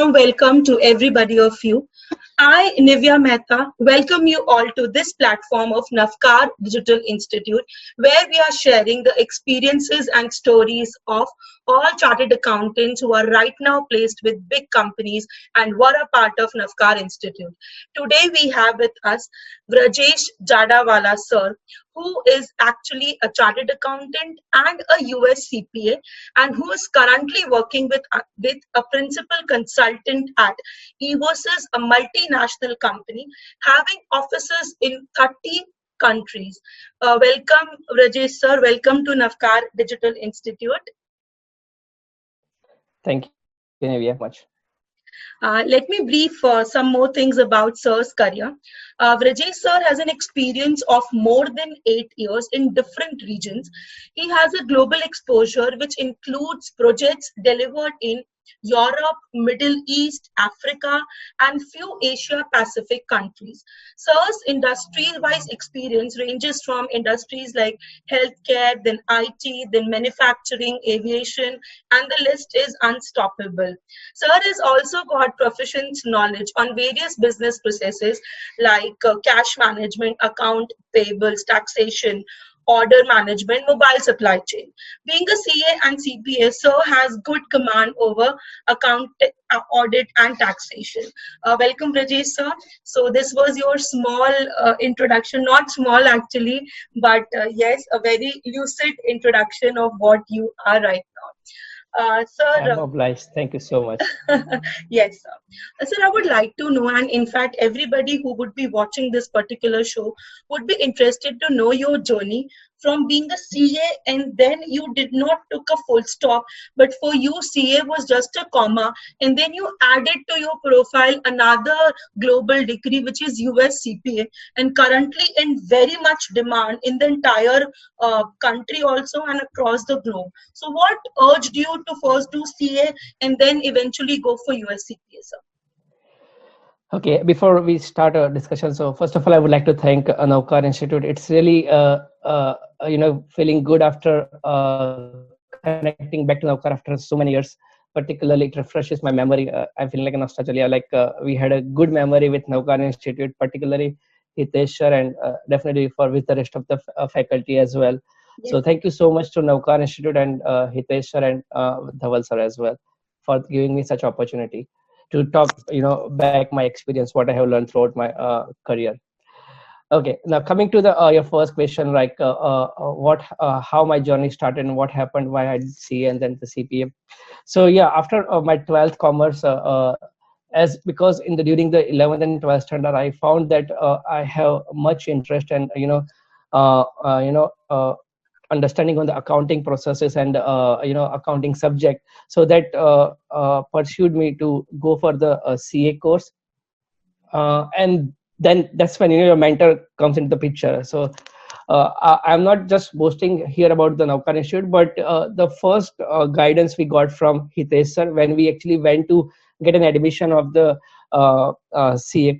warm welcome to everybody of you. I, Nivya Mehta, welcome you all to this platform of Navkar Digital Institute, where we are sharing the experiences and stories of all chartered accountants who are right now placed with big companies and were a part of Navkar Institute. Today we have with us Vrajesh Jadawala sir, who is actually a chartered accountant and a US CPA, and who is currently working with a principal consultant at Evosys, a multinational company having offices in 30 countries. Welcome, Rajesh sir. Welcome to Navkar Digital Institute. Thank you, Navya, much. Let me brief some more things about Sir's career. Vrajesh Sir has an experience of more than 8 years in different regions. He has a global exposure which includes projects delivered in Europe, Middle East, Africa, and few Asia Pacific countries. Sir's industry-wise experience ranges from industries like healthcare, then IT, then manufacturing, aviation, and the list is unstoppable. Sir has also got proficient knowledge on various business processes like cash management, account payables, taxation, order management, mobile supply chain. Being a CA and CPA, Sir has good command over account, audit, and taxation. Welcome, Rajesh sir. So this was your small introduction, not small actually, but yes, a very lucid introduction of what you are right now. Sir, I'm obliged. Thank you so much. yes, sir. Sir, I would like to know, and in fact, everybody who would be watching this particular show would be interested to know your journey from being a CA, and then you did not took a full stop, but for you, CA was just a comma, and then you added to your profile another global degree, which is US CPA, and currently in very much demand in the entire country also and across the globe. So what urged you to first do CA and then eventually go for US CPA, sir? Okay, before we start our discussion, so first of all, I would like to thank Navkar Institute. It's really, feeling good after connecting back to Navkar after so many years. Particularly, it refreshes my memory. I feel like a nostalgia. We had a good memory with Navkar Institute, particularly Hitesh sir, and definitely with the rest of the faculty as well. Yes. So thank you so much to Navkar Institute and Hitesh sir and Dhaval sir as well for giving me such opportunity to talk, back my experience, what I have learned throughout my career. Okay, now coming to the your first question, how my journey started and what happened, why I did CA and then the CPA. So yeah, after my 12th commerce, because during the 11th and 12th standard, I found that I have much interest and understanding on the accounting processes and accounting subject, so that pursued me to go for the CA course, and then that's when your mentor comes into the picture. So I'm not just boasting here about the Navkar Institute, but the first guidance we got from Hitesh sir when we actually went to get an admission of the CA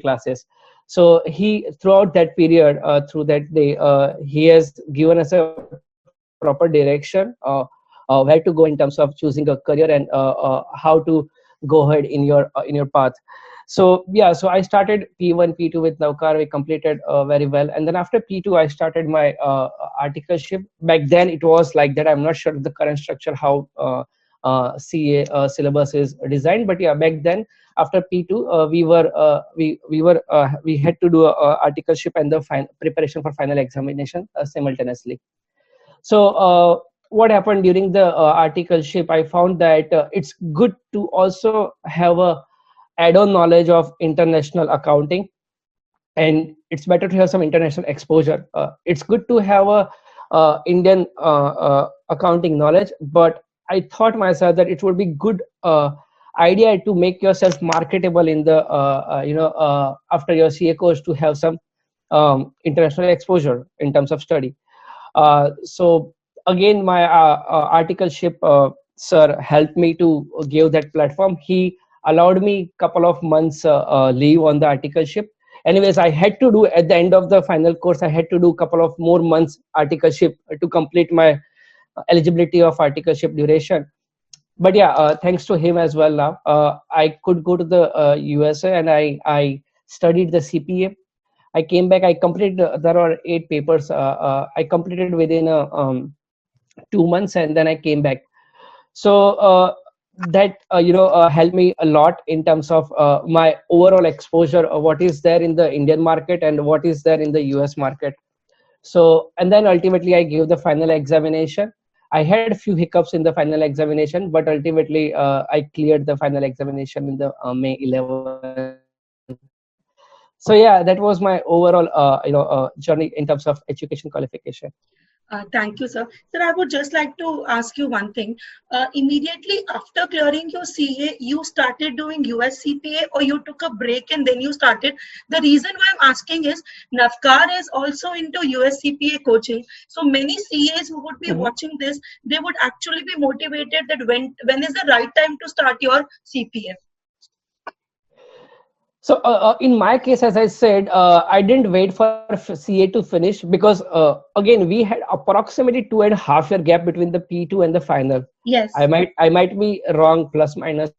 classes. So he, throughout that period, through that day, he has given us a proper direction where to go in terms of choosing a career and how to go ahead in your path. So yeah, so I started P1, P2 with Navkar. We completed very well, and then after P2, I started my articleship. Back then, it was like that. I'm not sure of the current structure how CA syllabus is designed, but yeah, back then, after P2, we had to do articleship and the preparation for final examination simultaneously. So what happened during the articleship? I found that it's good to also have a add-on knowledge of international accounting, and it's better to have some international exposure. It's good to have a Indian accounting knowledge, but I thought myself that it would be good idea to make yourself marketable in the after your CA course, to have some international exposure in terms of study. So again, my articleship sir helped me to give that platform. He allowed me couple of months leave on the articleship. Anyways, I had to do, at the end of the final course, I had to do couple of more months articleship to complete my eligibility of articleship duration. but yeah, thanks to him as well. Now I could go to the USA, and I studied the CPA. I came back. I completed. There are 8 papers. I completed within 2 months, and then I came back. So that helped me a lot in terms of my overall exposure of what is there in the Indian market and what is there in the US market. So, and then ultimately I gave the final examination. I had a few hiccups in the final examination, but ultimately I cleared the final examination in the May 11th. So yeah, that was my overall journey in terms of education qualification. Thank you, sir. Sir, I would just like to ask you one thing. Immediately after clearing your CA, you started doing US CPA, or you took a break and then you started? The reason why I'm asking is Navkar is also into US CPA coaching. So many CAs who would be Mhm. watching this, they would actually be motivated that when is the right time to start your CPA? So in my case, as I said, I didn't wait for CA to finish because again we had approximately 2.5 year gap between the P2 and the final. Yes. I might be wrong, plus minus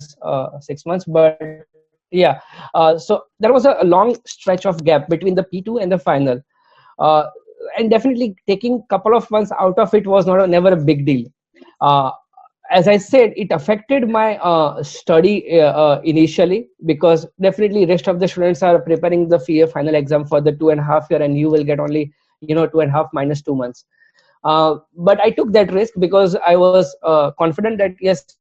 6 months, but yeah. So there was a long stretch of gap between the P2 and the final, uh, and definitely taking couple of months out of it was never a big deal. Uh, as I said, it affected my study initially, because definitely rest of the students are preparing the FA final exam for the 2.5 year, and you will get only 2.5 minus 2 months. But I took that risk because I was confident that yes,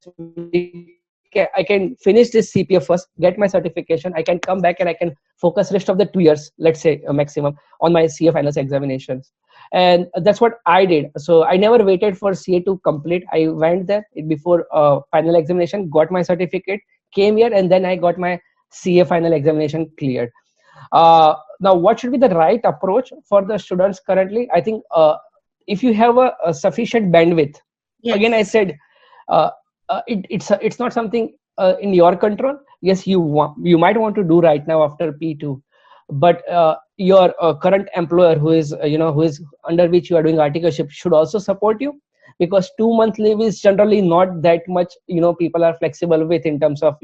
I can finish this CPA first, get my certification, I can come back and I can focus rest of the 2 years, let's say maximum, on my CA finals examinations. And that's what I did. So I never waited for CA to complete. I went there before final examination, got my certificate, came here, and then I got my CA final examination cleared. Now, what should be the right approach for the students currently? I think if you have a sufficient bandwidth, again I Yes. said, uh, it's not something in your control. Yes, you might want to do right now after P2, but your current employer, who is under which you are doing articleship, should also support you, because 2 month leave is generally not that much people are flexible with in terms of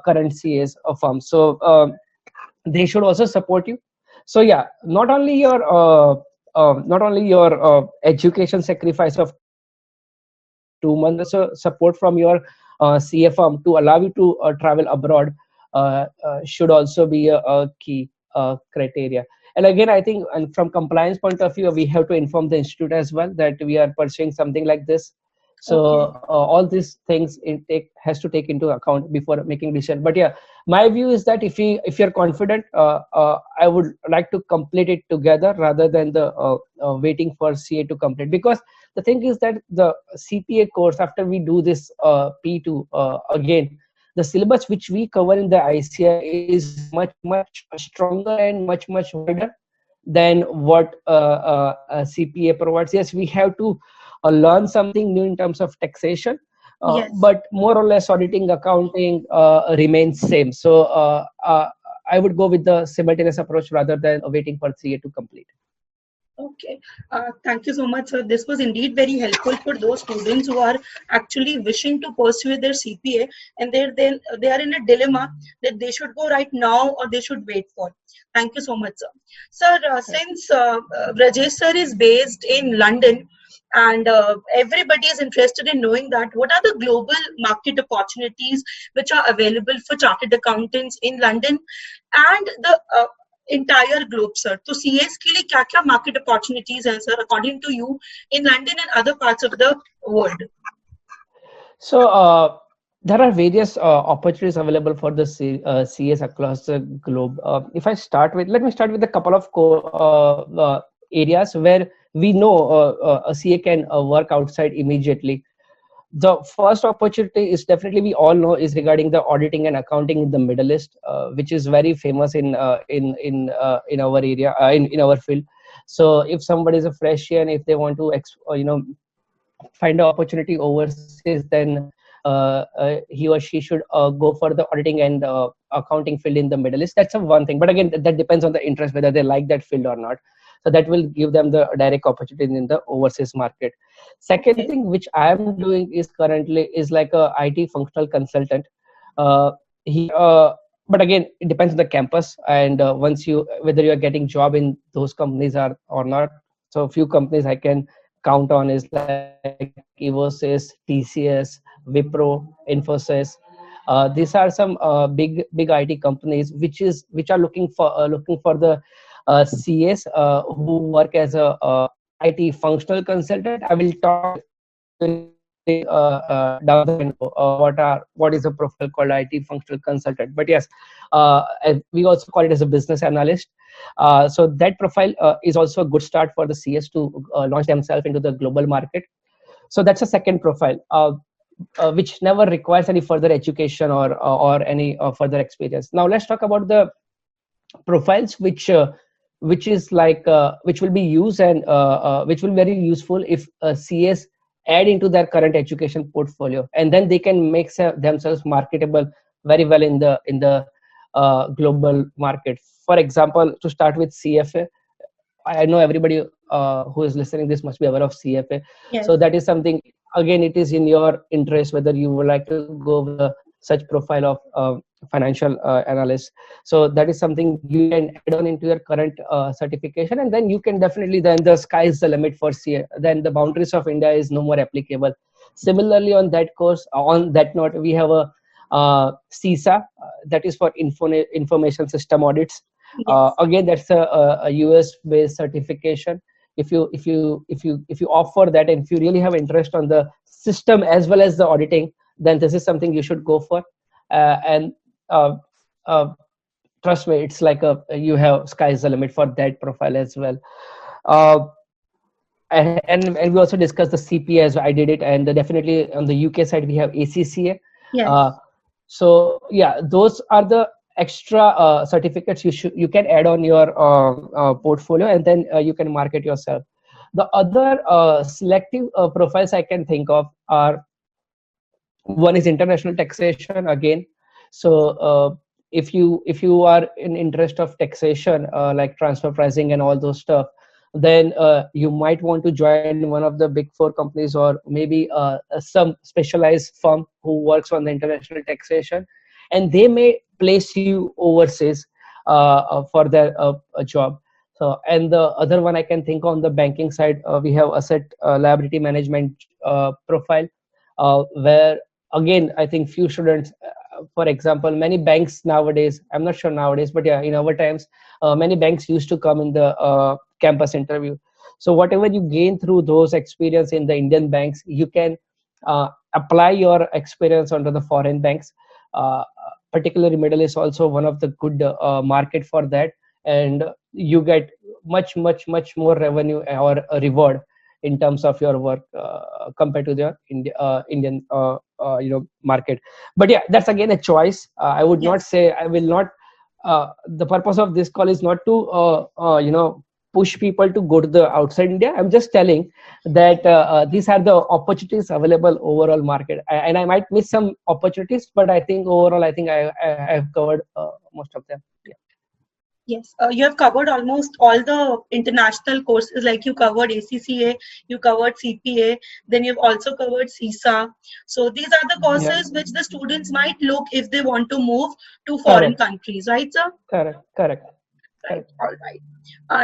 current CAs of firms. So they should also support you. So yeah, not only your education sacrifice of 2 months, but also support from your CA firm to allow you to travel abroad should also be a key criteria. And again, I think, and from compliance point of view, we have to inform the institute as well that we are pursuing something like this. So Okay. all these things has to take into account before making decision. But yeah, my view is that if you're confident, I would like to complete it together rather than the waiting for CA to complete, because the thing is that the CPA course, after we do this P2, again the syllabus which we cover in the ICI is much stronger and much wider than what CPA provides. Yes, we have to learn something new in terms of taxation, Yes. but more or less auditing, accounting remains same. So I would go with the simultaneous approach rather than waiting for CA to complete. Okay. Thank you so much, sir. This was indeed very helpful for those students who are actually wishing to pursue their CPA, and they are in a dilemma that they should go right now or they should wait for. Thank you so much, sir. Sir, since Rajesh sir is based in London, and everybody is interested in knowing that what are the global market opportunities which are available for chartered accountants in London and the entire globe, sir. तो CS के लिए क्या क्या market opportunities हैं, sir, according to you, in London and other parts of the world? So there are various opportunities available for the CS across the globe. If I start with, let me start with a couple of areas where we know a CA can work outside immediately. The first opportunity is, definitely we all know, is regarding the auditing and accounting in the Middle East, which is very famous in our area, in our field. So if somebody is a freshie and if they want to find an opportunity overseas, then he or she should go for the auditing and accounting field in the Middle East. That's one thing. But again, that depends on the interest, whether they like that field or not. So that will give them the direct opportunity in the overseas market. Second Okay. thing which I am doing is currently is like a IT functional consultant. Uh, but again, it depends on the campus, and once you whether you are getting job in those companies or not. So a few companies I can count on is like Evosys, TCS, Wipro, Infosys. These are some big IT companies which are looking for the CAs who work as a IT functional consultant. I will talk specifically down the line what is a profile called IT functional consultant. But yes, we also call it as a business analyst. So that profile is also a good start for the CS to launch themselves into the global market. So that's a second profile, which never requires any further education or any further experience. Now let's talk about the profiles which is like which will be used and which will be very useful if CS add into their current education portfolio, and then they can make themselves marketable very well in the global market. For example, to start with CFA, I know everybody who is listening this must be aware of CFA. So Yes. that is something, again, it is in your interest whether you would like to go with such profile of financial analyst. So that is something you can add on into your current certification, and then you can definitely, then the sky is the limit for CA. Then the boundaries of India is no more applicable. Similarly, on that course, on that note, we have a CISA, that is for information system audits. Yes. Again, that's a US based certification. If you offer that, and if you really have interest on the system as well as the auditing, then this is something you should go for. And uh, uh, trust me, it's like you have sky's the limit for that profile as well. uh, and we also discussed the CPA as I did it, and definitely on the UK side we have ACCA. uh, Yes. so yeah, those are the extra certificates you can add on your portfolio, and then you can market yourself. The other selective profiles I can think of are, one is international taxation again. So if you are in interest of taxation, like transfer pricing and all those stuff, then you might want to join one of the big four companies, or maybe some specialized firm who works on the international taxation, and they may place you overseas for their job. So, and the other one I can think on the banking side, we have asset liability management profile, where again I think few students, for example, many banks nowadays, I'm not sure nowadays, but yeah, in our times, many banks used to come in the campus interview. So whatever you gain through those experience in the Indian banks, you can apply your experience onto the foreign banks. Particularly Middle East also one of the good market for that, and you get much more revenue or a reward in terms of your work compared to the Indian market. But yeah, that's again a choice. I would not Yes. say, I will not. The purpose of this call is not to push people to go to the outside India. I'm just telling that these are the opportunities available overall market, and I might miss some opportunities, but I think overall, I think I have covered most of them. Yeah. Yes, you have covered almost all the international courses, like you covered ACCA, you covered CPA, then you've also covered CISA. So these are the Yeah. courses which the students might look if they want to move to foreign Correct. countries, right, sir? Correct. Right, Correct. all right.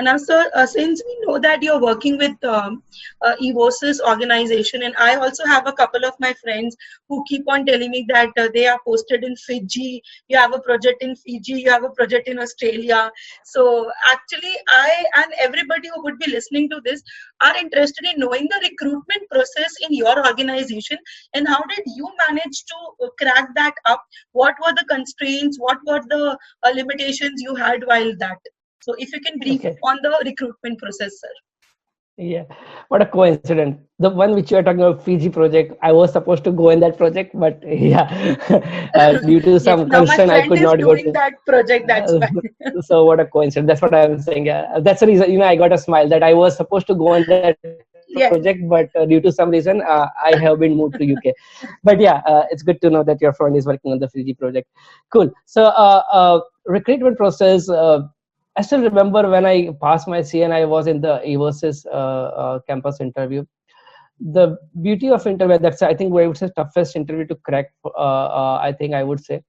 Now, sir, since we know that you're working with Evosys organization, and I also have a couple of my friends who keep on telling me that they are posted in Fiji, you have a project in Fiji, you have a project in Australia. So actually, I and everybody who would be listening to this are interested in knowing the recruitment process in your organization, and how did you manage to crack that up? What were the constraints? What were the limitations you had while that? So if you can brief Okay. on the recruitment process, sir. Yeah, what a coincidence. The one which you are talking about, Fiji project, I was supposed to go in that project, but yeah, due to Yes, some now my concern, I friend could is not go doing to. that project, that's Uh, why. so what a coincidence. That's what I'm saying. That's the reason, I got a smile that I was supposed to go on that project, but Yes, due to some reason, I have been moved to UK. But yeah, it's good to know that your friend is working on the Fiji project. Cool. So recruitment process. I still remember when I passed my CA and I was in the Eversys campus interview. The beauty of interview, that's I think where I would say toughest interview to crack. I think I would say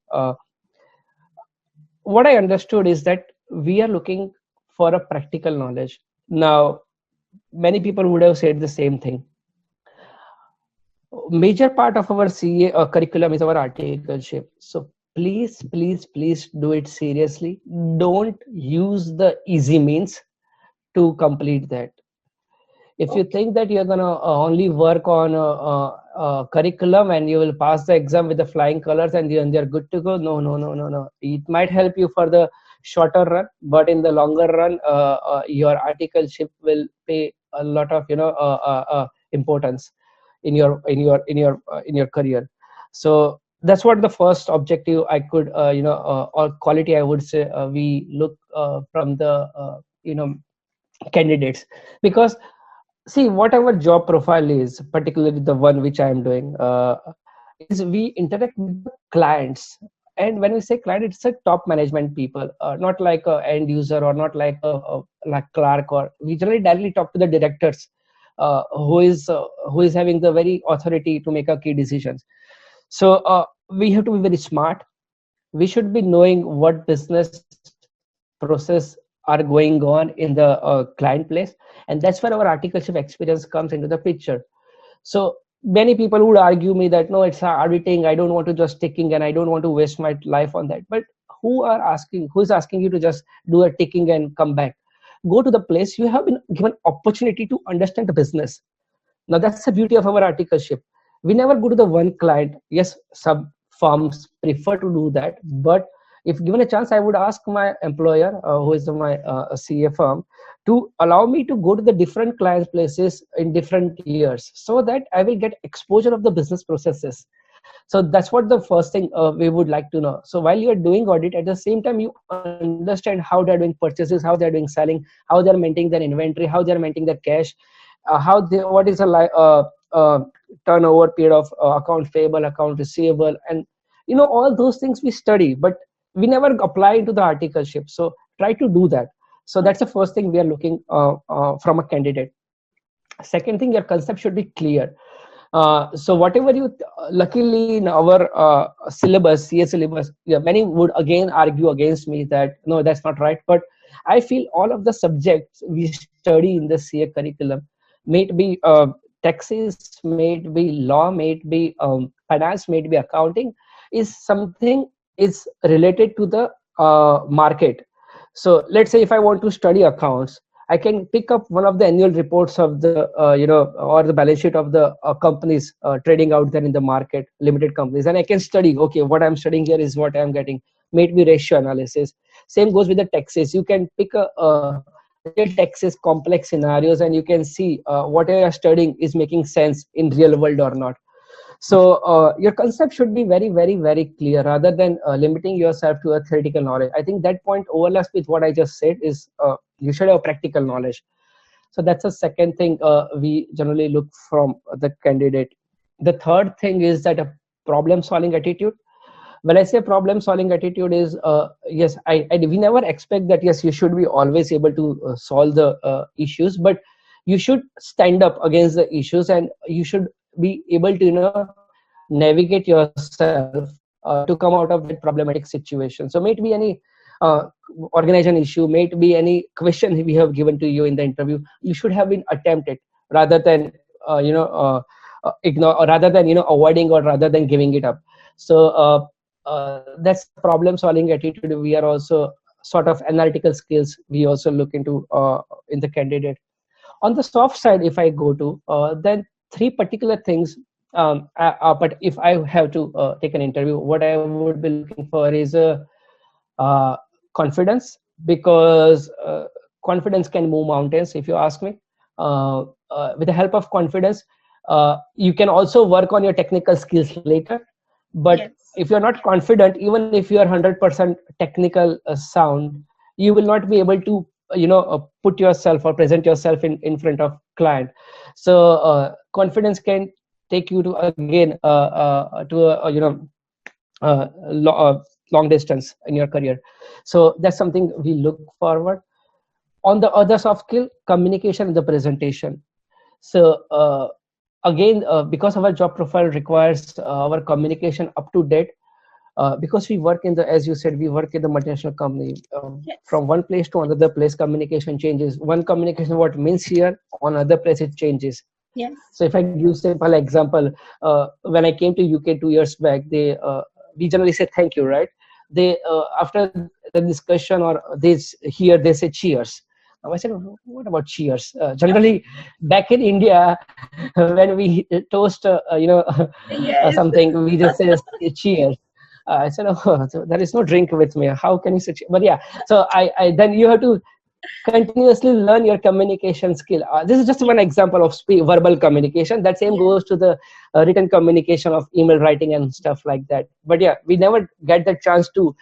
what I understood is that we are looking for a practical knowledge. Now, many people would have said the same thing. Major part of our CA curriculum is our articleship. So please, please, please do it seriously. Don't use the easy means to complete that. If you Okay. think that you're gonna only work on curriculum and you will pass the exam with the flying colors and you're good to go, no, no, no, no, no. It might help you for the shorter run, but in the longer run, your articleship will pay a lot of importance in your career. So that's what the first objective I could or quality I would say we look from the candidates. Because see, whatever job profile is, particularly the one which I am doing, is we interact with the clients. And when we say client, it's a top management people, not like a end user or not like a like clerk. Or we generally directly talk to the directors, who is having the very authority to make a key decisions. So we have to be very smart. We should be knowing what business process are going on in the client place, and that's where our articleship experience comes into the picture. So many people would argue me that no, it's auditing, I don't want to just ticking and I don't want to waste my life on that. But who is asking you to just do a ticking and come back? Go to the place you have been given opportunity to understand the business. Now that's the beauty of our articleship. We never go to the one client. Yes, some firms prefer to do that, but if given a chance, I would ask my employer, who is my CA firm, to allow me to go to the different clients' places in different years, so that I will get exposure of the business processes. So that's what the first thing we would like to know. So while you are doing audit, at the same time you understand how they are doing purchases, how they are doing selling, how they are maintaining their inventory, how they are maintaining their cash, what is a turnover period of account payable, account receivable, and all those things we study, but we never apply into the articleship. So try to do that. So that's the first thing we are looking from a candidate. Second thing, your concept should be clear. So whatever you luckily in our syllabus, CA syllabus, yeah, many would again argue against me that no, that's not right. But I feel all of the subjects we study in the CA curriculum, may it be taxes, may it be law, may it be finance, may it be accounting, is something is related to the market. So let's say if I want to study accounts, I can pick up one of the annual reports of the or the balance sheet of the companies trading out there in the market, limited companies, and I can study. Okay, what I'm studying here is what I'm getting. May it be ratio analysis. Same goes with the taxes. You can pick a real taxes, complex scenarios, and you can see whatever you're studying is making sense in real world or not. So your concept should be very, very, very clear rather than limiting yourself to a theoretical knowledge. I think that point overlaps with what I just said is you should have practical knowledge. So that's the second thing we generally look from the candidate. The third thing is that a problem solving attitude. When I say problem solving attitude is, yes, we never expect that, yes, you should be always able to solve the issues, but you should stand up against the issues and you should be able to navigate yourself to come out of that problematic situation. So may it be any organization issue, may it be any question we have given to you in the interview, you should have been attempted rather than ignore, or rather than avoiding, or rather than giving it up. So that's the problem solving attitude. We are also sort of analytical skills we also look into in the candidate. On the soft side, if I go to then three particular things, but if I have to take an interview, what I would be looking for is confidence, because confidence can move mountains, if you ask me. With the help of confidence, you can also work on your technical skills later. But Yes. if you're not confident, even if you are 100% technical sound, you will not be able to put yourself or present yourself in front of client. So confidence can take you to again to a long distance in your career. So that's something we look forward. On the other soft skill, communication and the presentation. So again, because our job profile requires our communication up to date, because we work in the, as you said, we work in the multinational company. Yes. From one place to another place, communication changes. One communication what means here, on other place it changes. Yes. So if I give simple example, when I came to UK 2 years back, they we generally say thank you, right? They after the discussion or this here they say cheers. Now I said, what about cheers? Generally, back in India, when we toast, Yes. something, we just say cheers. I said, oh, so there is no drink with me. How can you say? But yeah, so I then you have to continuously learn your communication skill. This is just one example of verbal communication. That same Yes. goes to the written communication of email writing and stuff like that. But yeah, we never get the chance to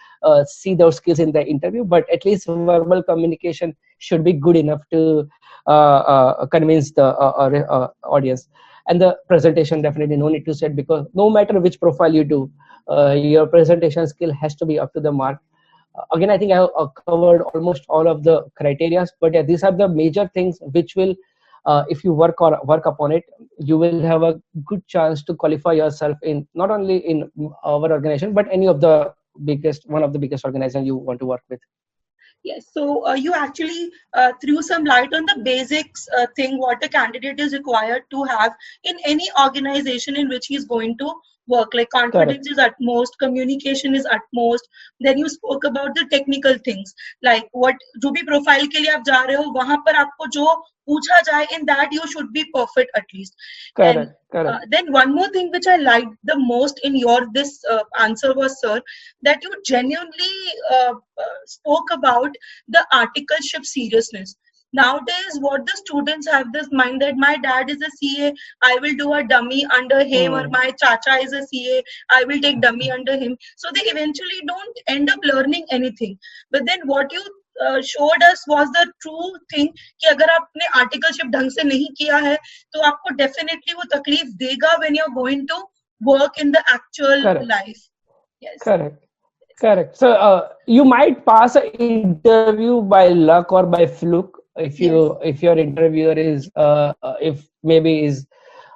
see those skills in the interview, but at least verbal communication should be good enough to convince the audience. And the presentation, definitely no need to say it, because no matter which profile you do, your presentation skill has to be up to the mark. Again, I think I have covered almost all of the criteria, but yeah, these are the major things which will, if you work upon it, you will have a good chance to qualify yourself in not only in our organization, but any of the one of the biggest organizations you want to work with. Yes, so you actually threw some light on the basics thing what a candidate is required to have in any organization in which he is going to work. Like Correct. confidence is utmost, communication is utmost. Then you spoke about the technical things like what जो भी profile के लिए आप जा रहे हो वहाँ पर आपको जो पूछा जाए in that you should be perfect at least. And Correct. Correct. then one more thing which I liked the most in your this answer was, sir, that you genuinely spoke about the articleship seriousness. Nowadays, what the students have this mind that my dad is a CA, I will do a dummy under him, or Mm. my chacha is a CA, I will take dummy under him. So they eventually don't end up learning anything. But then what you showed us was the true thing कि अगर आपने articleship ढंग से नहीं किया है तो आपको definitely वो तकलीफ देगा when you're going to work in the actual Correct. life. Yes. Correct. Correct. So you might pass an interview by luck or by fluke Yes. if your interviewer is if maybe is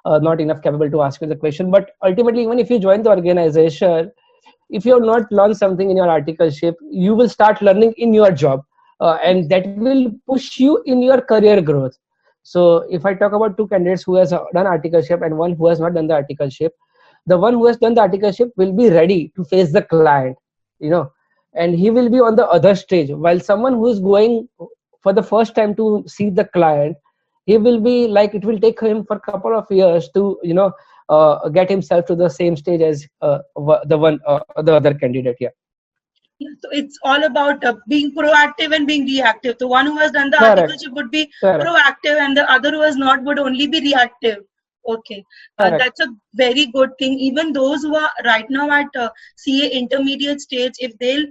not enough capable to ask you the question. But ultimately, even if you join the organization, if you have not learned something in your articleship, you will start learning in your job, and that will push you in your career growth. So if I talk about two candidates who has done articleship and one who has not done the articleship, the one who has done the articleship will be ready to face the client, you know, and he will be on the other stage, while someone who is going for the first time to see the client, he will be like, it will take him for a couple of years to get himself to the same stage as the other candidate. Yeah. Yeah, so it's all about being proactive and being reactive. The one who has done the Correct. articleship would be Correct. proactive, and the other who has not would only be reactive. Okay, Correct. that's a very good thing. Even those who are right now at CA intermediate stage, if they'll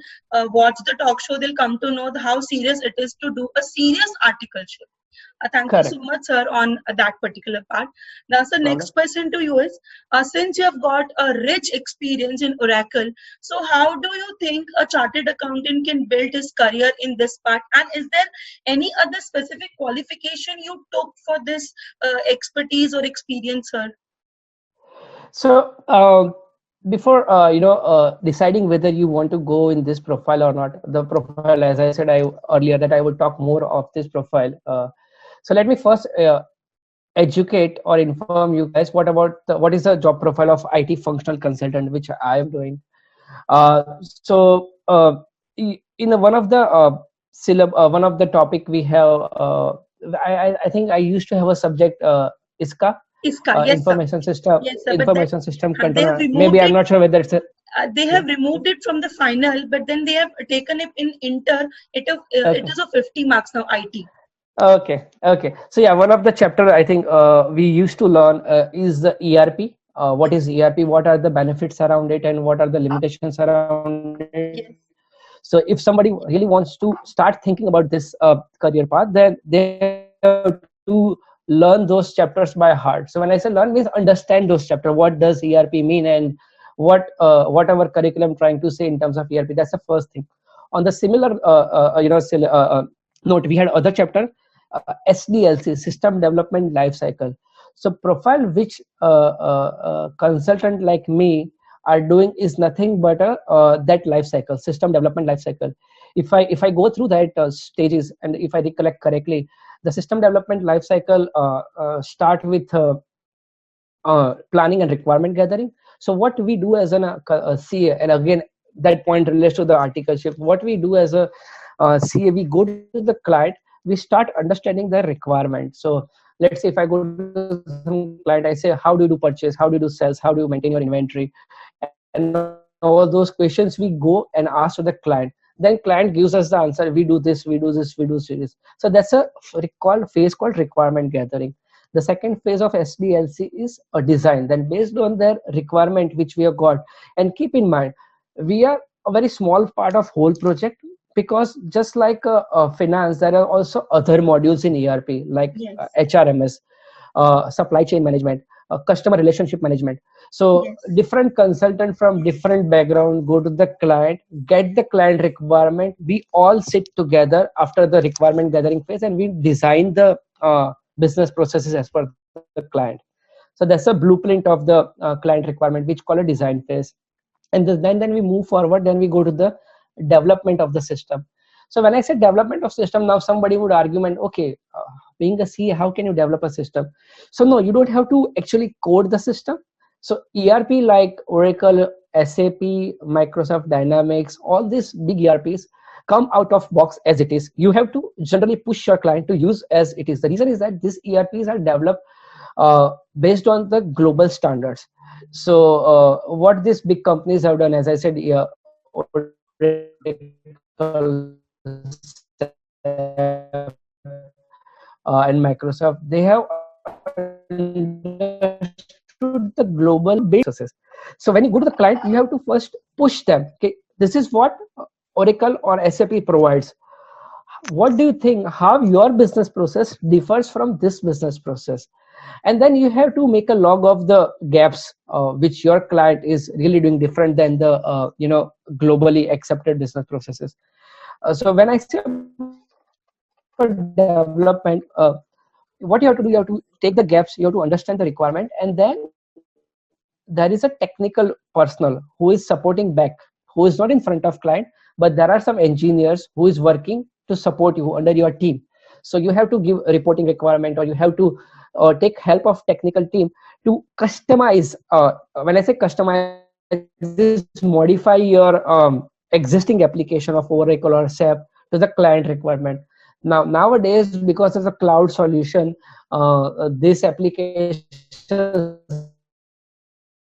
watch the talk show, they'll come to know how serious it is to do a serious articleship. Thank you so Correct. much, sir, on that particular part. Now, sir, Problem. next question to you is, since you have got a rich experience in Oracle, so how do you think a chartered accountant can build his career in this part? And is there any other specific qualification you took for this expertise or experience, sir? So before deciding whether you want to go in this profile or not, the profile, as I said earlier, that I would talk more of this profile. So let me first educate or inform you guys what is the job profile of IT functional consultant, which I am doing. In one of the one of the topic we have, I think I used to have a subject ISCA, ISCA, yes, sir. Yes, sir. But then information system they have control. removed Maybe I'm it. not sure whether it's a They have removed it from the final, but then they have taken it in inter. It is of 50 marks now. IT. Okay. So yeah, one of the chapter I think we used to learn is the ERP. What is ERP? What are the benefits around it, and what are the limitations around it? Yes. So if somebody really wants to start thinking about this career path, then they have to learn those chapters by heart. So when I say learn, means understand those chapters. What does ERP mean, and what our curriculum trying to say in terms of ERP. That's the first thing. On the similar note, we had other chapter, SDLC, System Development Life Cycle. So profile which consultant like me are doing is nothing but that life cycle, system development life cycle. If I go through that stages, and if I recollect correctly, the system development life cycle start with planning and requirement gathering. So what we do as a CA, and again that point relates to the articleship, what we do as a CA, we go to the client, we start understanding their requirement. So let's say if I go to some client, I say, how do you do purchase, how do you do sales, how do you maintain your inventory, and all those questions we go and ask to the client. Then client gives us the answer, we do this, we do this, we do this, we do this. So that's a phase called requirement gathering. The second phase of SDLC is a design. Then based on their requirement which we have got, and keep in mind, we are a very small part of whole project, because just like finance, there are also other modules in ERP like Yes. HRMS, supply chain management, customer relationship management. So Yes. different consultant from different background go to the client, get the client requirement. We all sit together after the requirement gathering phase, and we design the business processes as per the client. So that's a blueprint of the client requirement, which call a design phase. And then we move forward, then we go to the development of the system. So when I said development of system, now somebody would argument, okay, being a CA, how can you develop a system? So no, you don't have to actually code the system. So ERP like Oracle, SAP, Microsoft Dynamics, all these big ERPs come out of box as it is. You have to generally push your client to use as it is. The reason is that these ERPs are developed based on the global standards. So what these big companies have done, as I said, and Microsoft, they have understood the global business processes. So when you go to the client, you have to first push them. Okay, this is what Oracle or SAP provides. What do you think? How your business process differs from this business process? And then you have to make a log of the gaps which your client is really doing different than the globally accepted business processes. So when I say for development, what you have to do, you have to take the gaps, you have to understand the requirement, and then there is a technical personnel who is supporting back, who is not in front of client, but there are some engineers who is working to support you under your team. So you have to give reporting requirement, or you have to take help of technical team to customize. When I say customize, is modify your existing application of Oracle or SAP to the client requirement. Nowadays, because of the cloud solution, this applications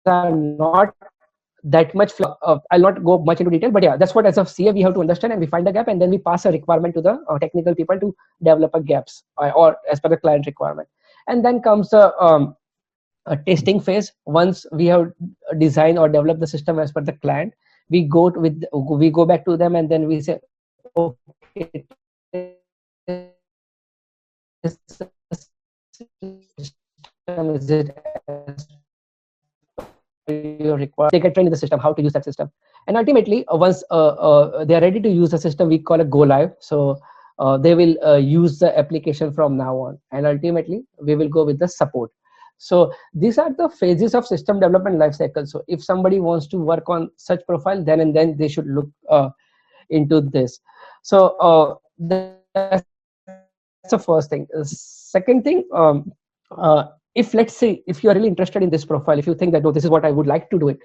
are not that much I'll not go much into detail, but yeah, that's what as a CA we have to understand, and we find the gap, and then we pass a requirement to the technical people to develop a gaps or as per the client requirement. And then comes a testing phase. Once we have designed or developed the system as per the client, we go back to them, and then we say, okay, this system, is it as per your requirement? They get trained in the system how to use that system. And ultimately, once they are ready to use the system, we call a go live. So they will use the application from now on, and ultimately we will go with the support. So these are the phases of system development life cycle. So if somebody wants to work on such profile, then and then they should look into this. So that's the first thing. Second thing, if let's say if you are really interested in this profile, if you think that, no, this is what I would like to do it,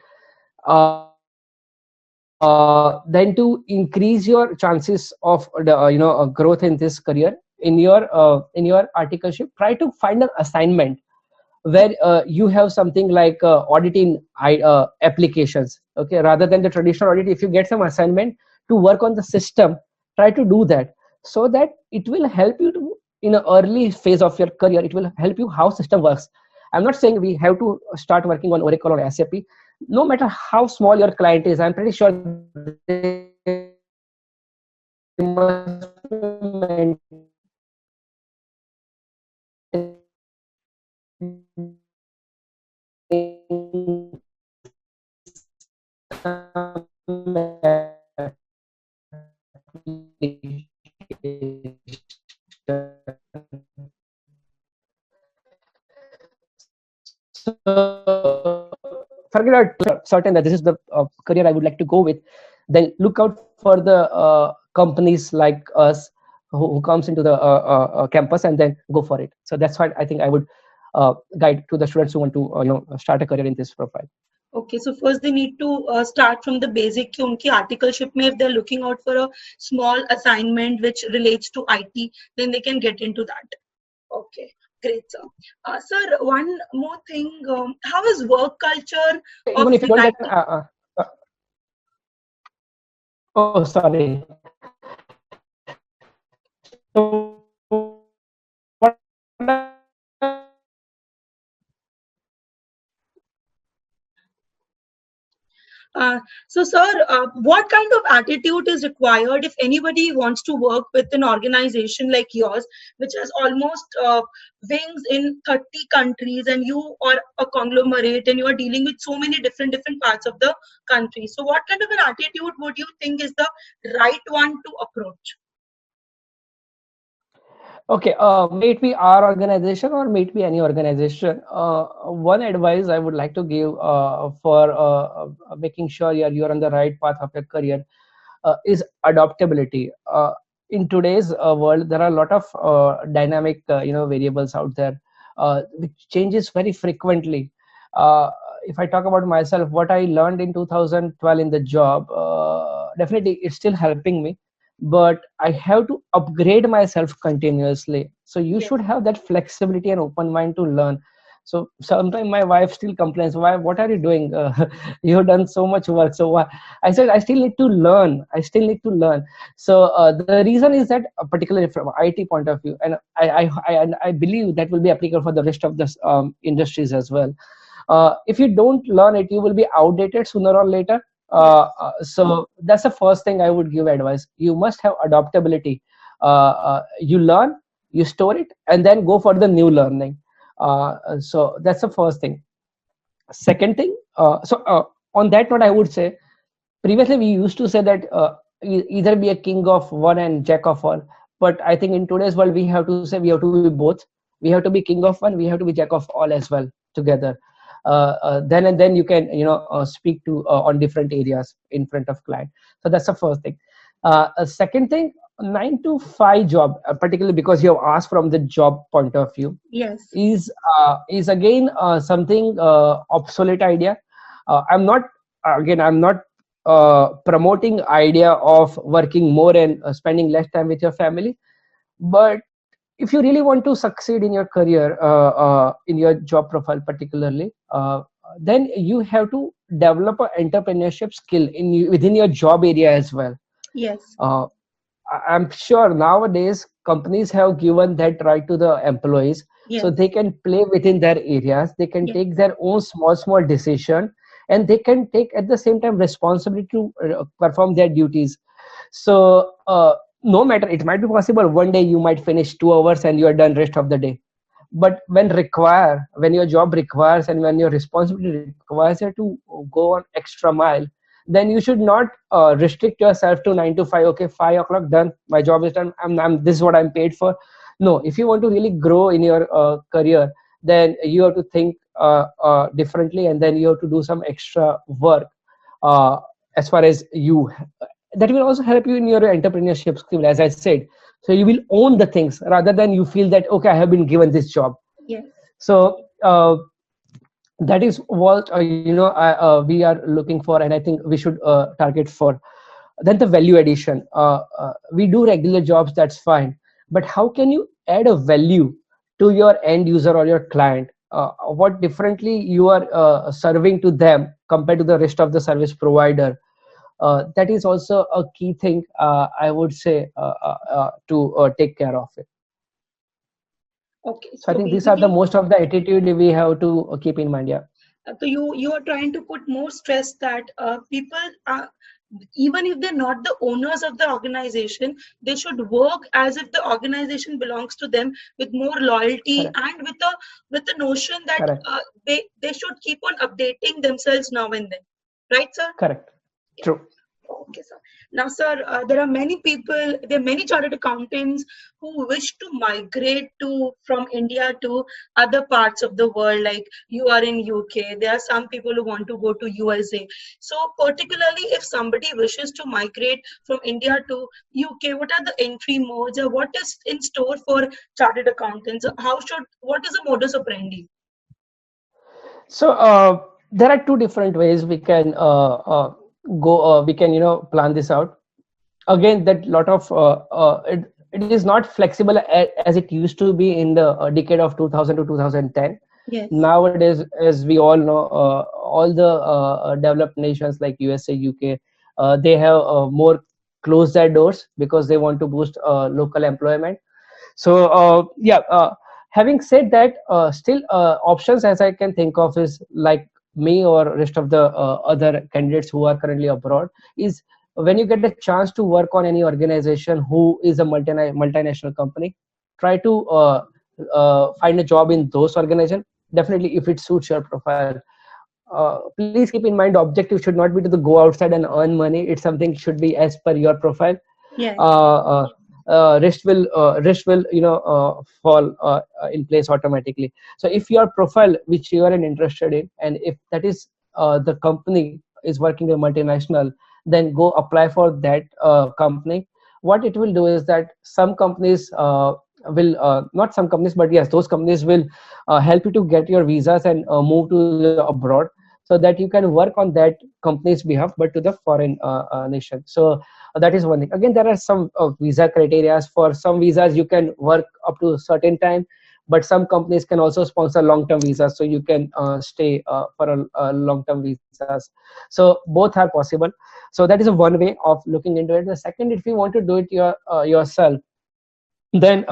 then to increase your chances of growth in this career, in your articleship, try to find an assignment where you have something like auditing applications. Okay, rather than the traditional audit, if you get some assignment to work on the system, try to do that, so that it will help you to, in an early phase of your career, it will help you how system works. I'm not saying we have to start working on Oracle or SAP. No matter how small your client is, I'm pretty sure they must be maintaining So forget out certain that this is the career I would like to go with. Then look out for the companies like us who comes into the campus, and then go for it. So that's what I think I would guide to the students who want to start a career in this profile. Okay, so first they need to start from the basic कि उनकी articleship में if they're looking out for a small assignment which relates to IT, then they can get into that. Okay, great, sir. Sir, one more thing. How is work culture of Even if you the don't get IT? oh, sorry. So, sir, what kind of attitude is required if anybody wants to work with an organization like yours, which has almost wings in 30 countries, and you are a conglomerate and you are dealing with so many different parts of the country? So, what kind of an attitude would you think is the right one to approach? Okay, may it be our organization or may it be any organization. One advice I would like to give for making sure you're on the right path of your career is adaptability. In today's world, there are a lot of dynamic, variables out there, which changes very frequently. Uh, if I talk about myself, what I learned in 2012 in the job, definitely it's still helping me, but I have to upgrade myself continuously. So you Yes. should have that flexibility and open mind to learn. So sometimes my wife still complains, why, what are you doing? You have done so much work. So why? I said, I still need to learn. I still need to learn. So the reason is that, particularly from IT point of view, and I believe that will be applicable for the rest of the industries as well. If you don't learn it, you will be outdated sooner or later. Yes. So that's the first thing I would give advice. You must have adaptability. You learn, you store it, and then go for the new learning. So that's the first thing. Second thing, on that note, I would say, previously we used to say that either be a king of one and jack of all. But I think in today's world, we have to say we have to be both. We have to be king of one, we have to be jack of all as well together. Then and then you can speak to on different areas in front of client. So that's the first thing. A second thing, 9 to 5 job, particularly because you have asked from the job point of view, Yes. is again something obsolete idea. I'm not promoting idea of working more and spending less time with your family. But if you really want to succeed in your career, in your job profile particularly, then you have to develop an entrepreneurship skill within your job area as well. Yes. uh, I'm sure nowadays companies have given that right to the employees, so Yes. they can play within their areas. They can Yes. take their own small decision, and they can take at the same time responsibility to perform their duties. So no matter, it might be possible one day you might finish 2 hours and you are done rest of the day. But when your job requires and when your responsibility requires you to go on extra mile, then you should not restrict yourself to 9 to 5. Okay, 5 o'clock done, my job is done, this is what I'm paid for. No, if you want to really grow in your career, then you have to think differently, and then you have to do some extra work uh, as far as you. That will also help you in your entrepreneurship skill, as I said. So you will own the things rather than you feel that, okay, I have been given this job. Yes. So that is what we are looking for, and I think we should target for. Then the value addition. We do regular jobs, that's fine, but how can you add a value to your end user or your client? What differently you are serving to them compared to the rest of the service provider? That is also a key thing, I would say, to take care of it. Okay. So I So think these are the basically, most of the attitude we have to keep in mind. Yeah. so you are trying to put more stress that people are, even if they're not the owners of the organization, they should work as if the organization belongs to them, with more loyalty Correct. and with the notion that Correct. they should keep on updating themselves now and then. Right, sir? Correct. True. Okay, sir. Now, sir, there are many chartered accountants who wish to migrate from India to other parts of the world. Like you are in UK, there are some people who want to go to USA. So, particularly if somebody wishes to migrate from India to UK, what are the entry modes, or what is in store for chartered accountants? What is the modus operandi? So there are two different ways we can go. We can plan this out. Again, that lot of it is not flexible as it used to be in the decade of 2000 to 2010. Yes. Nowadays, as we all know, all the developed nations like USA, UK, they have more closed their doors because they want to boost local employment. So having said that, still options as I can think of is like me or rest of the other candidates who are currently abroad is when you get a chance to work on any organization who is a multinational company, try to find a job in those organizations, definitely if it suits your profile. Please keep in mind the objective should not be to go outside and earn money. It's something should be as per your profile. Yes. Rest will fall in place automatically. So if your profile which you are interested in, and if that is the company is working a multinational, then go apply for that company. What it will do is that some companies will not some companies, but yes, those companies will help you to get your visas and move to the abroad, so that you can work on that company's behalf but to the foreign nation. So that is one thing. Again, there are some visa criteria. For some visas you can work up to a certain time, but some companies can also sponsor long-term visas, so you can stay for a long-term visas. So both are possible. So that is a one way of looking into it. The second, if you want to do it yourself, then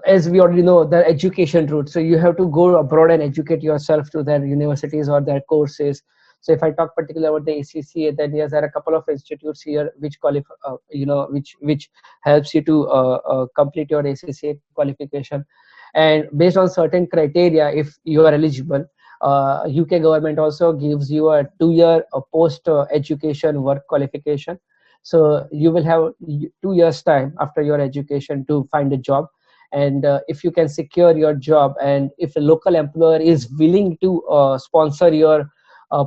as we already know, the education route. So you have to go abroad and educate yourself to their universities or their courses. So if I talk particularly about the ACCA, then yes, there are a couple of institutes here which qualify, which helps you to complete your ACCA qualification. And based on certain criteria, if you are eligible, UK government also gives you a 2-year post education work qualification. So you will have 2 years time after your education to find a job. And if you can secure your job, and if a local employer is willing to sponsor your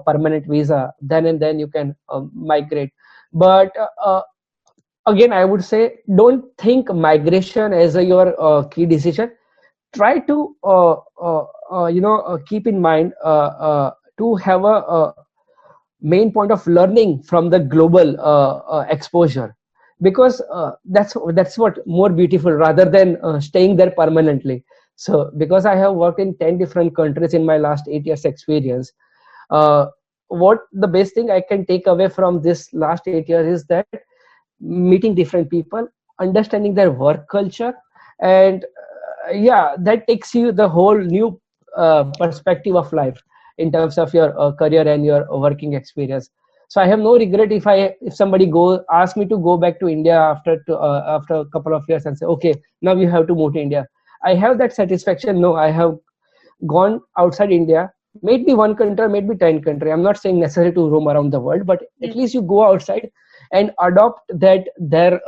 permanent visa, then and then you can migrate. But again, I would say don't think migration as your key decision. Try to keep in mind to have a main point of learning from the global exposure, because that's what more beautiful rather than staying there permanently. So because I have worked in 10 different countries in my last 8 years experience, uh, what the best thing I can take away from this last 8 years is that meeting different people, understanding their work culture, and that takes you the whole new perspective of life in terms of your career and your working experience. So I have no regret if somebody ask me to go back to India after a couple of years and say, okay, now you have to move to India. I have that satisfaction. No, I have gone outside India, maybe one country, maybe 10 country. I'm not saying necessary to roam around the world, but at least you go outside and adopt their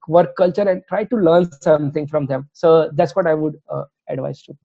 work culture and try to learn something from them. So that's what I would advise to.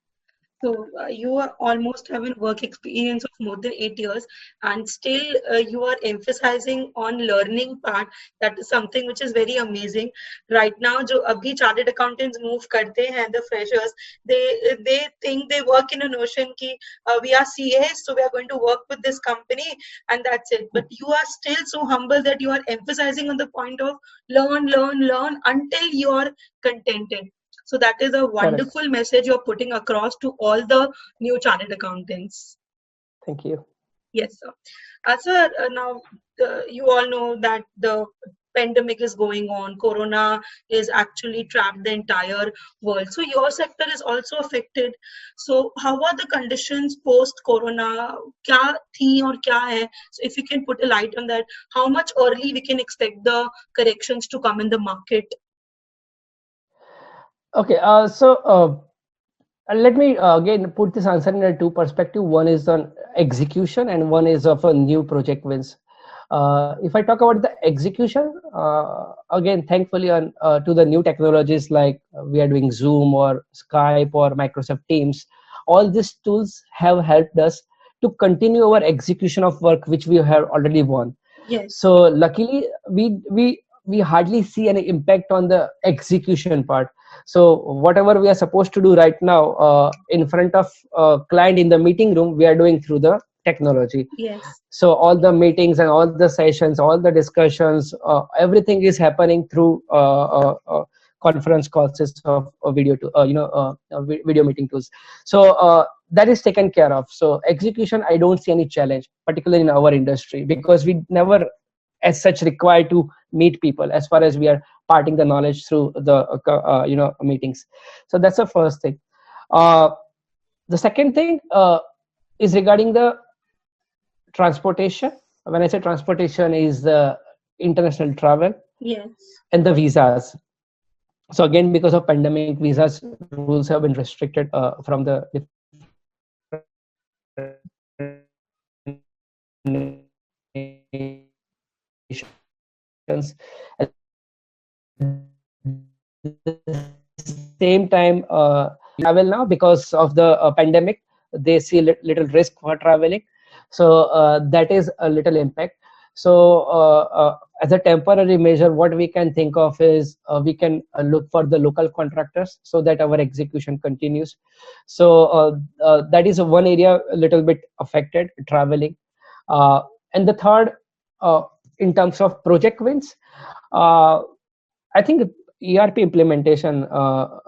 So you are almost having work experience of more than 8 years, and still you are emphasizing on learning part. That is something which is very amazing. Right now, जो अभी chartered accountants move करते हैं, the freshers, they think they work in a notion कि we are CAs, so we are going to work with this company, and that's it. But you are still so humble that you are emphasizing on the point of learn until you are contented. So that is a wonderful message you're putting across to all the new chartered accountants. Thank you. Yes, sir. Sir, now you all know that the pandemic is going on. Corona is actually trapped the entire world. So your sector is also affected. So how are the conditions post-Corona? क्या थी और क्या है? So if you can put a light on that, how much early we can expect the corrections to come in the market? Okay, let me again put this answer in a two perspective. One is on execution and one is of a new project wins. If I talk about the execution, again, thankfully on to the new technologies like we are doing Zoom or Skype or Microsoft Teams, all these tools have helped us to continue our execution of work which we have already won. Yes. So luckily, we hardly see any impact on the execution part. So whatever we are supposed to do right now in front of client in the meeting room, we are doing through the technology. Yes. So all the meetings and all the sessions, all the discussions, everything is happening through conference calls of video to video meeting tools. So that is taken care of. So execution, I don't see any challenge, particularly in our industry, because we never as such required to meet people as far as we are parting the knowledge through the meetings. So that's the first thing. The second thing is regarding the transportation. When I say transportation, is the international travel. Yes. And the visas. So again, because of pandemic, visas rules have been restricted from the nations. At the same time, travel now because of the pandemic, they see little risk for traveling. So that is a little impact. So as a temporary measure, what we can think of is we can look for the local contractors so that our execution continues. So that is one area a little bit affected, traveling. And the third, in terms of project wins, I think ERP implementation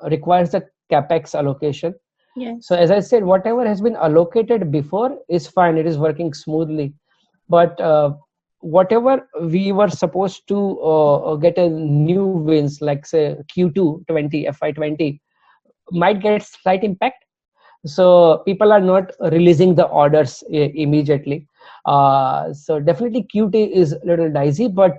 requires a capex allocation. Yes. So as I said, whatever has been allocated before is fine, it is working smoothly. But whatever we were supposed to get a new wins, like say Q2 20, FY20, might get slight impact. So people are not releasing the orders immediately. So definitely Q2 is a little dicey, but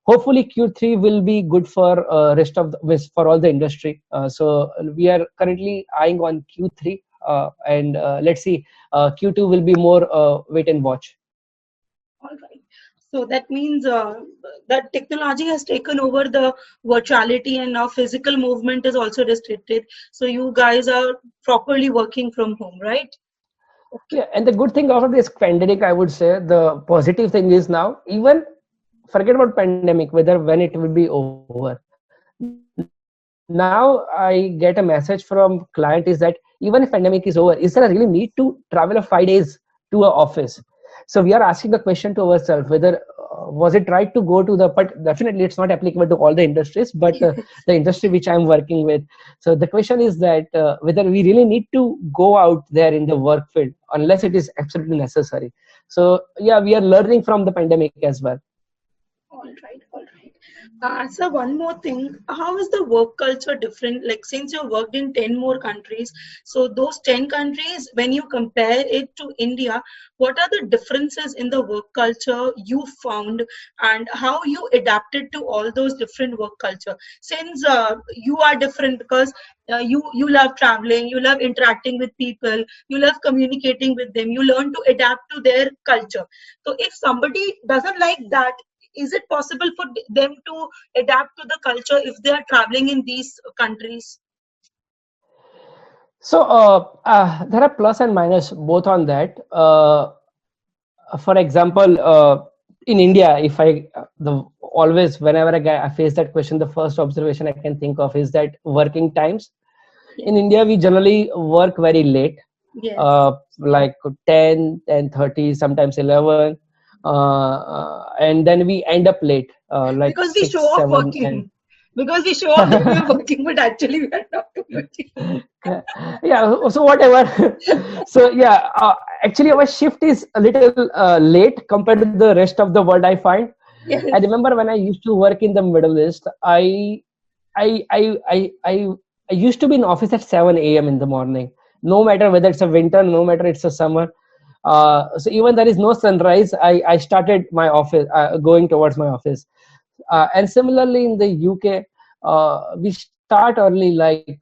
hopefully Q3 will be good for rest of for all the industry. So we are currently eyeing on Q3, and let's see. Q2 will be more wait and watch. All right. So that means that technology has taken over the virtuality, and now physical movement is also restricted. So you guys are properly working from home, right? Yeah, and the good thing of this pandemic, I would say, the positive thing is now, even forget about pandemic, whether when it will be over. Now I get a message from client is that even if pandemic is over, is there a really need to travel of 5 days to a office? So we are asking the question to ourselves whether was it right to go to the, but definitely it's not applicable to all the industries, but the industry which I'm working with. So the question is that whether we really need to go out there in the work field unless it is absolutely necessary. So yeah, we are learning from the pandemic as well. All right, all right. So one more thing, how is the work culture different? Like since you worked in 10 more countries, so those 10 countries, when you compare it to India, what are the differences in the work culture you found, and how you adapted to all those different work culture? Since you are different because you love traveling, you love interacting with people, you love communicating with them, you learn to adapt to their culture. So if somebody doesn't like that, is it possible for them to adapt to the culture if they are traveling in these countries? So there are plus and minus both on that. For example, in India, if the always whenever I face that question, the first observation I can think of is that working times. Yes. In India, we generally work very late, Yes. like 10, 10:30, sometimes 11, and then we end up late, like Because we show 6, off 7, and working. Because we show off that we are working, but actually we are not working. yeah, so whatever. So yeah, actually our shift is a little late compared to the rest of the world, I find. Yes. I remember when I used to work in the Middle East, I I I I, I used to be in office at 7 a.m. in the morning, no matter whether it's a winter, no matter it's a summer. So even there is no sunrise, I started my office, going towards my office. And similarly in the UK, we start early, like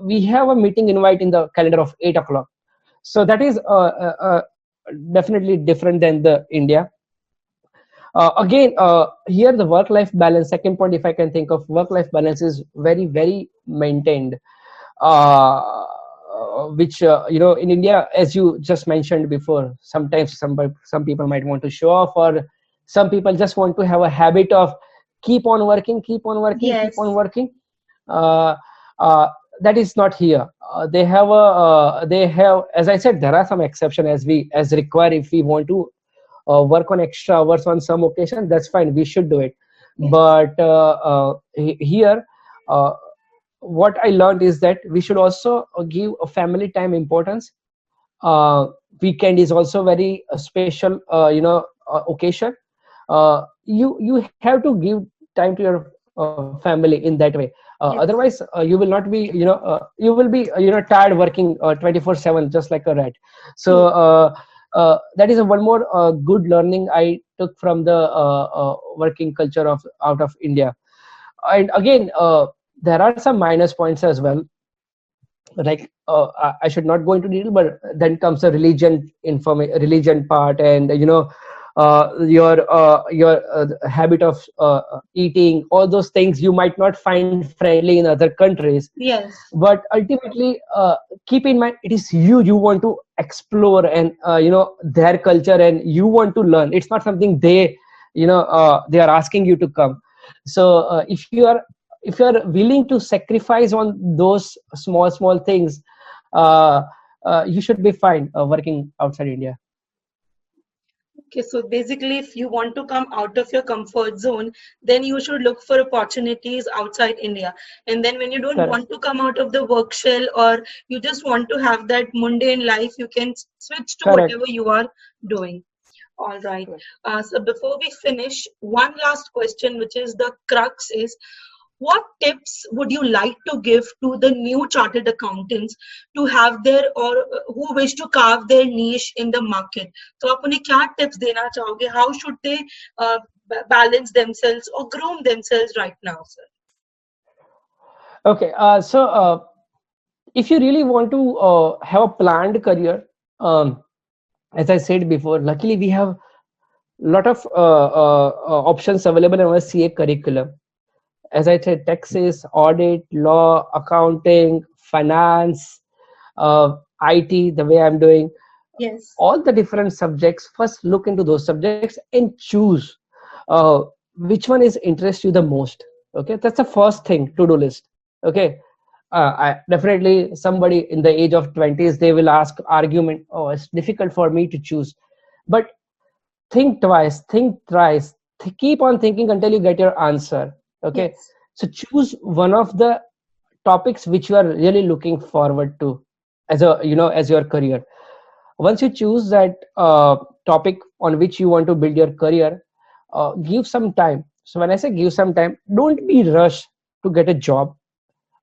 we have a meeting invite in the calendar of 8 o'clock. So that is definitely different than the India. Again, here the work-life balance, second point, if I can think of, work-life balance is very, very maintained. Which in India, as you just mentioned before, sometimes some people might want to show off, or some people just want to have a habit of keep on working, keep on working, keep on Yes. working. uh, uh, that is not here. They have, as I said, there are some exception as required. If we want to work on extra hours on some occasion, that's fine, we should do it. Yes. But here, uh, what I learned is that we should also give a family time importance. uh, Weekend is also very special occasion. You have to give time to your family in that way. Otherwise, Yes. you will not be, you will be tired working 24/7 just like a rat. So True. that is a one more good learning I took from the working culture of out of India. And again, there are some minus points as well. Like, I should not go into detail, but then comes the religion part, and your habit of eating, all those things you might not find friendly in other countries. Yes. But ultimately, keep in mind, it is you want to explore, and their culture, and you want to learn. It's not something they are asking you to come. So if you are willing to sacrifice on those small things, uh, you should be fine working outside India. Okay, so basically, if you want to come out of your comfort zone, then you should look for opportunities outside India. And then when you don't Correct. want to come out of the work shell, or you just want to have that mundane life, you can switch to Correct. whatever you are doing. All right. Correct. So before we finish, one last question, which is the crux, is what tips would you like to give to the new chartered accountants to have their, or who wish to carve their niche in the market? तो आप उन्हें क्या tips देना चाहोगे? How should they uh, balance themselves or groom themselves right now, sir? Okay. So if you really want to have a planned career, um, as I said before, luckily we have lot of options available in our CA curriculum. As I said, taxes, audit, law, accounting, finance, IT, the way I'm doing, Yes. all the different subjects. First, look into those subjects and choose uh, which one is interest you the most. Okay, that's the first thing to do list. Okay, definitely somebody in the age of 20s, they will ask argument. Oh, it's difficult for me to choose, but think twice, think thrice, keep on thinking until you get your answer. Okay, Yes. so choose one of the topics which you are really looking forward to as a as your career. Once you choose that topic on which you want to build your career, give some time. So when I say give some time, don't be rushed to get a job.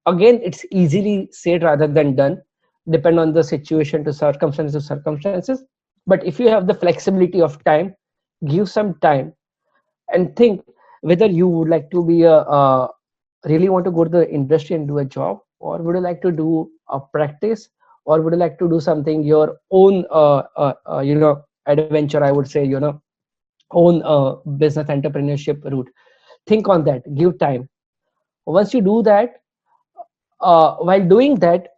Again, it's easily said rather than done, depend on the situation to circumstances. But if you have the flexibility of time, give some time and think whether you would like to be a really want to go to the industry and do a job, or would you like to do a practice, or would you like to do something your own adventure, I would say, own business entrepreneurship route. Think on that, give time. Once you do that, while doing that,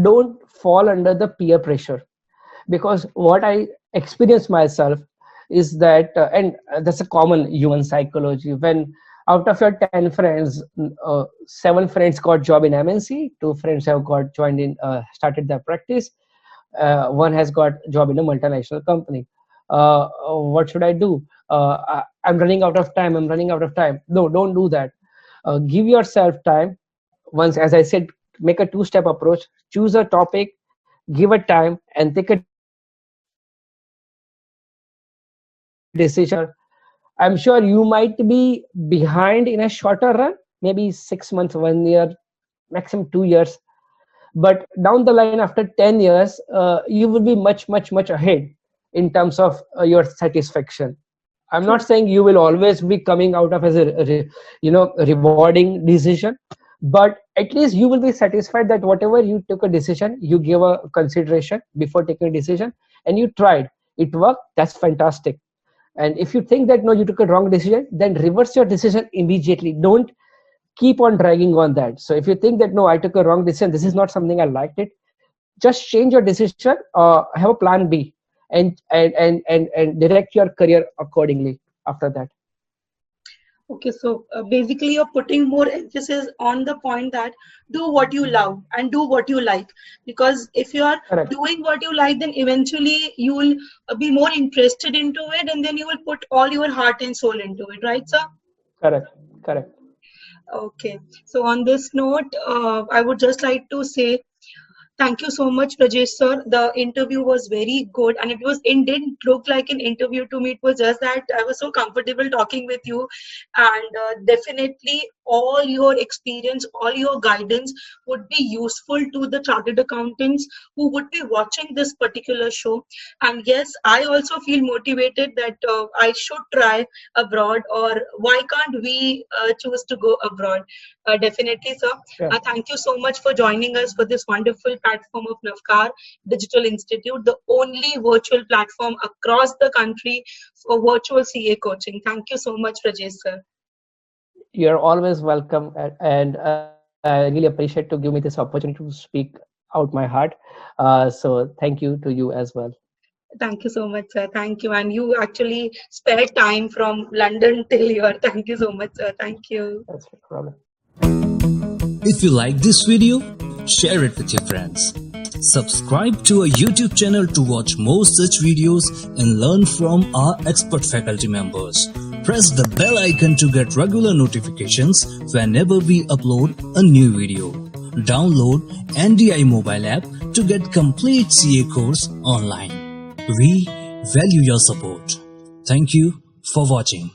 don't fall under the peer pressure, because what I experienced myself is that that's a common human psychology. When out of your 10 friends, 7 friends got job in MNC, 2 friends have got joined in started their practice, one has got job in a multinational company. What should I do? I'm running out of time, I'm running out of time. No, don't do that. Give yourself time. Once, as I said, make a two-step approach. Choose a topic, give it time, and take a decision. I'm sure you might be behind in a shorter run, maybe 6 months, 1 year, maximum 2 years. But down the line, after 10 years, you will be much ahead in terms of your satisfaction. I'm not True. saying you will always be coming out of as a rewarding decision, but at least you will be satisfied that whatever you took a decision, you gave a consideration before taking a decision, and you tried. It worked. That's fantastic. And if you think that no, you took a wrong decision, then reverse your decision immediately. Don't keep on dragging on that. So if you think that no, I took a wrong decision, this is not something I liked it, just change your decision, have a plan B, and direct your career accordingly after that. Okay, so basically you're putting more emphasis on the point that do what you love and do what you like. Because if you are Correct. doing what you like, then eventually you will be more interested into it, and then you will put all your heart and soul into it, right, sir? Correct. Okay, so on this note, I would just like to say thank you so much, Rajesh sir. The interview was very good, and it didn't look like an interview to me. It was just that I was so comfortable talking with you, and definitely all your experience, all your guidance would be useful to the chartered accountants who would be watching this particular show. And yes, I also feel motivated that I should try abroad, or why can't we choose to go abroad? Definitely, sir. Sure. Thank you so much for joining us for this wonderful platform of Navkar Digital Institute, the only virtual platform across the country for virtual CA coaching. Thank you so much, Rajesh sir. You're always welcome, and I really appreciate to give me this opportunity to speak out my heart. So thank you to you as well. Thank you so much, sir. Thank you. And you actually spared time from London till here. Thank you so much, sir. Thank you. That's no problem. If you like this video, share it with your friends. Subscribe to our YouTube channel to watch more such videos and learn from our expert faculty members. Press the bell icon to get regular notifications whenever we upload a new video. Download NDI mobile app to get complete CA course online. We value your support. Thank you for watching.